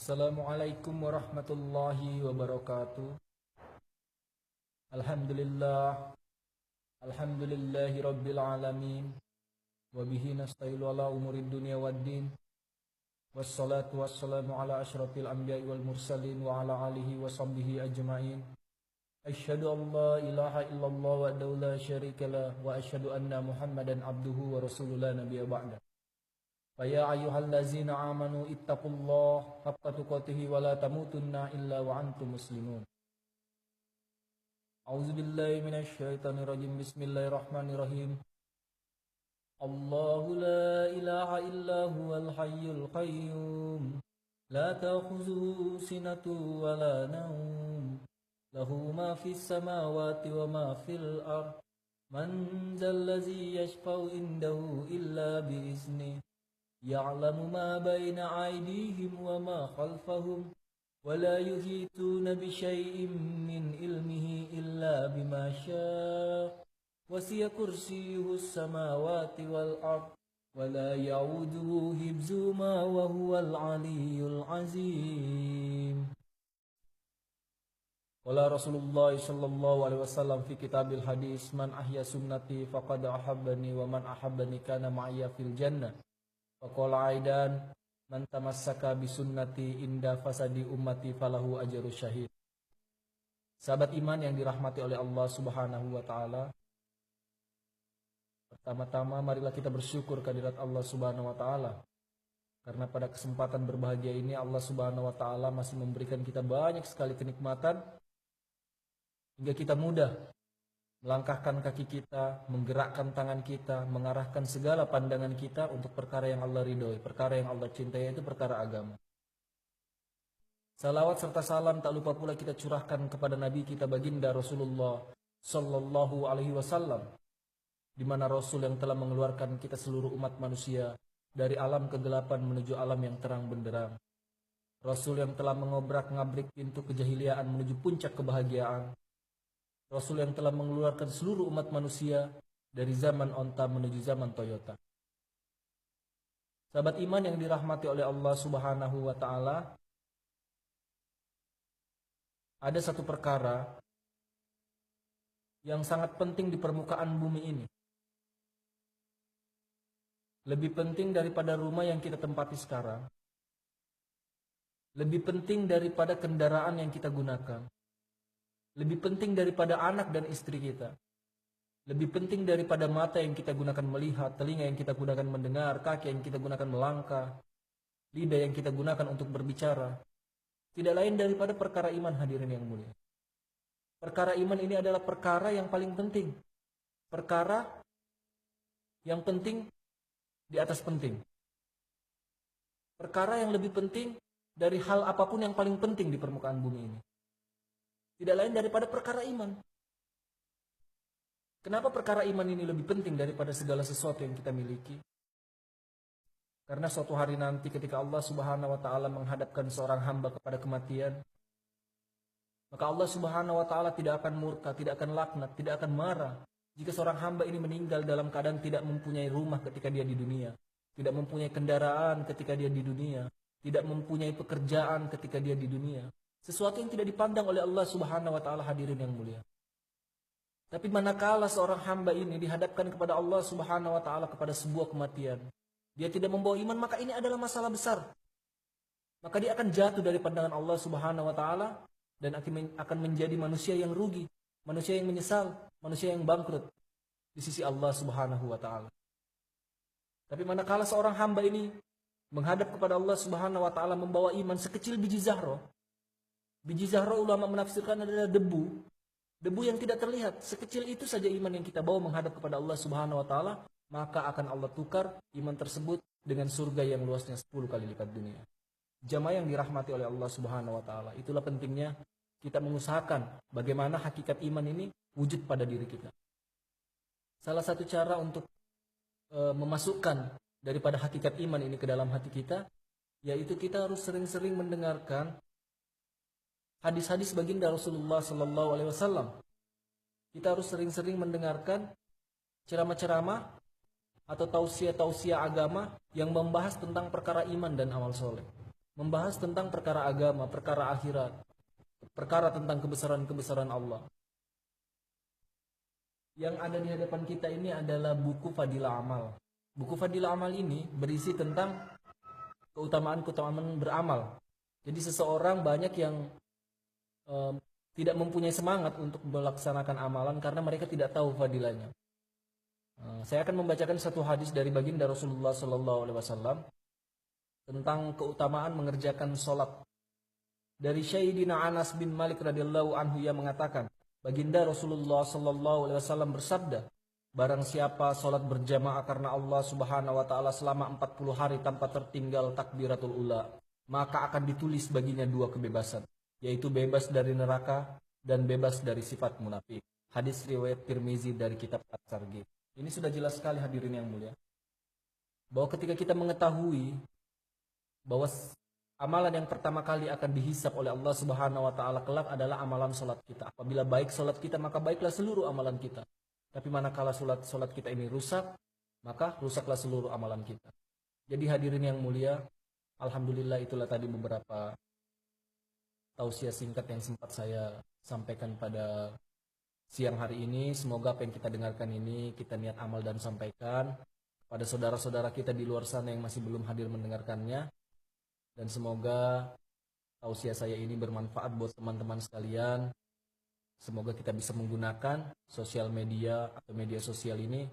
Assalamualaikum warahmatullahi wabarakatuh. Alhamdulillah, alhamdulillahi rabbil alamin. Wabihi nasta'inu ala umurid dunia waddin. Wassalatu wassalamu ala ashrafil anbiya'i wal mursalin wa ala alihi wa sahbihi ajma'in. Asyhadu an la ilaha illallah wa la syarikalah wa asyhadu anna Muhammadan abduhu wa rasuluhu la nabiyya ba'da. Faya ayyuhallazina amanu ittaqullaha haqqa tuqatih wa la tamutunna illa wa antum muslimun. A'udzubillahi minasyaitonir rajim. Bismillahirrahmanirrahim. Allahu la ilaha illa huwal hayyul qayyum. La ta'khuzuhu sinatun wa la nawm. Lahu ma fis samawati wa ma fil ard. Man zallazi yashfa'u indahu illa biiznihi. يعلم ما بين أيديهم وما خلفهم ولا يحيطون بشيء من علمه إلا بما شاء وسع كرسيه السماوات والأرض ولا يعوده حفظهما وهو العلي العظيم. قال رسول الله صلى الله عليه وسلم في كتاب الحديث من أحيا سنتي فقد أحبني ومن أحبني كان معي في الجنة. Faqala aidan man tamassaka bisunnati inda fasadi ummati falahu ajru syahid. Sahabat iman yang dirahmati oleh Allah Subhanahu wa taala. Pertama-tama marilah kita bersyukur kehadirat Allah Subhanahu wa taala. Karena pada kesempatan berbahagia ini Allah Subhanahu wa taala masih memberikan kita banyak sekali kenikmatan hingga kita mudah melangkahkan kaki kita, menggerakkan tangan kita, mengarahkan segala pandangan kita untuk perkara yang Allah ridhoi, perkara yang Allah cintai, yaitu perkara agama. Salawat serta salam tak lupa pula kita curahkan kepada Nabi kita baginda Rasulullah Sallallahu Alaihi Wasallam, di mana Rasul yang telah mengeluarkan kita seluruh umat manusia dari alam kegelapan menuju alam yang terang benderang. Rasul yang telah mengobrak-ngabrik pintu kejahiliaan menuju puncak kebahagiaan. Rasul yang telah mengeluarkan seluruh umat manusia dari zaman onta menuju zaman Toyota. Sahabat iman yang dirahmati oleh Allah Subhanahu wa taala, ada satu perkara yang sangat penting di permukaan bumi ini. Lebih penting daripada rumah yang kita tempati sekarang. Lebih penting daripada kendaraan yang kita gunakan. Lebih penting daripada anak dan istri kita. Lebih penting daripada mata yang kita gunakan melihat, telinga yang kita gunakan mendengar, kaki yang kita gunakan melangkah, lidah yang kita gunakan untuk berbicara. Tidak lain daripada perkara iman, hadirin yang mulia. Perkara iman ini adalah perkara yang paling penting. Perkara yang penting di atas penting. Perkara yang lebih penting dari hal apapun yang paling penting di permukaan bumi ini. Tidak lain daripada perkara iman. Kenapa perkara iman ini lebih penting daripada segala sesuatu yang kita miliki? Karena suatu hari nanti ketika Allah Subhanahu wa taala menghadapkan seorang hamba kepada kematian, maka Allah Subhanahu wa taala tidak akan murka, tidak akan laknat, tidak akan marah jika seorang hamba ini meninggal dalam keadaan tidak mempunyai rumah ketika dia di dunia, tidak mempunyai kendaraan ketika dia di dunia, tidak mempunyai pekerjaan ketika dia di dunia. Sesuatu yang tidak dipandang oleh Allah Subhanahu wa taala, hadirin yang mulia. Tapi manakala seorang hamba ini dihadapkan kepada Allah Subhanahu wa taala kepada sebuah kematian, dia tidak membawa iman, maka ini adalah masalah besar. Maka dia akan jatuh dari pandangan Allah Subhanahu wa taala dan akan menjadi manusia yang rugi, manusia yang menyesal, manusia yang bangkrut di sisi Allah Subhanahu wa taala. Tapi manakala seorang hamba ini menghadap kepada Allah Subhanahu wa taala membawa iman sekecil biji zahro. Biji zahro ulama menafsirkan adalah debu. Debu yang tidak terlihat. Sekecil itu saja iman yang kita bawa menghadap kepada Allah Subhanahu wa taala, maka akan Allah tukar iman tersebut dengan surga yang luasnya 10 kali lipat dunia. Jamaah yang dirahmati oleh Allah Subhanahu wa taala. Itulah pentingnya kita mengusahakan bagaimana hakikat iman ini wujud pada diri kita. Salah satu cara untuk memasukkan daripada hakikat iman ini ke dalam hati kita, yaitu kita harus sering-sering mendengarkan hadis-hadis baginda Rasulullah Sallallahu Alaihi Wasallam. Kita harus sering-sering mendengarkan ceramah-ceramah atau tausiah-tausiah agama yang membahas tentang perkara iman dan amal soleh. membahas tentang perkara agama, perkara akhirat, perkara tentang kebesaran-kebesaran Allah. Yang ada di hadapan kita ini adalah buku Fadilah Amal. Buku Fadilah Amal ini berisi tentang keutamaan-keutamaan beramal. Jadi seseorang banyak yang tidak mempunyai semangat untuk melaksanakan amalan karena mereka tidak tahu fadilahnya. Saya akan membacakan satu hadis dari baginda Rasulullah SAW tentang keutamaan mengerjakan sholat. Dari Sayyidina Anas bin Malik radhiyallahu anhu yang mengatakan, baginda Rasulullah SAW bersabda, barang siapa sholat berjamaah karena Allah Subhanahu wa taala selama 40 hari tanpa tertinggal takbiratul ula, maka akan ditulis baginya 2 kebebasan, yaitu bebas dari neraka dan bebas dari sifat munafik. Hadis riwayat Tirmizi dari kitab At-Targhib. Ini sudah jelas sekali hadirin yang mulia, bahwa ketika kita mengetahui bahwa amalan yang pertama kali akan dihisap oleh Allah Subhanahu wa taala kelak adalah amalan salat kita. Apabila baik salat kita, maka baiklah seluruh amalan kita. Tapi manakala salat kita ini rusak, maka rusaklah seluruh amalan kita. Jadi hadirin yang mulia, alhamdulillah itulah tadi beberapa tausiah singkat yang sempat saya sampaikan pada siang hari ini. Semoga apa yang kita dengarkan ini kita niat amal dan sampaikan pada saudara-saudara kita di luar sana yang masih belum hadir mendengarkannya. Dan semoga tausiah saya ini bermanfaat buat teman-teman sekalian. Semoga kita bisa menggunakan sosial media atau media sosial ini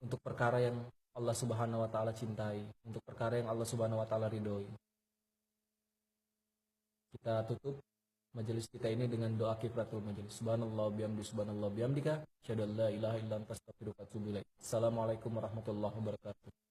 untuk perkara yang Allah Subhanahu wa taala cintai, untuk perkara yang Allah Subhanahu wa taala ridhoi. Kita tutup majelis kita ini dengan doa kifaratul majelis. Subhanallah bihamdika, asyhadu an la ilaha illa anta astaghfiruka wa atubu ilaik. Assalamualaikum warahmatullahi wabarakatuh.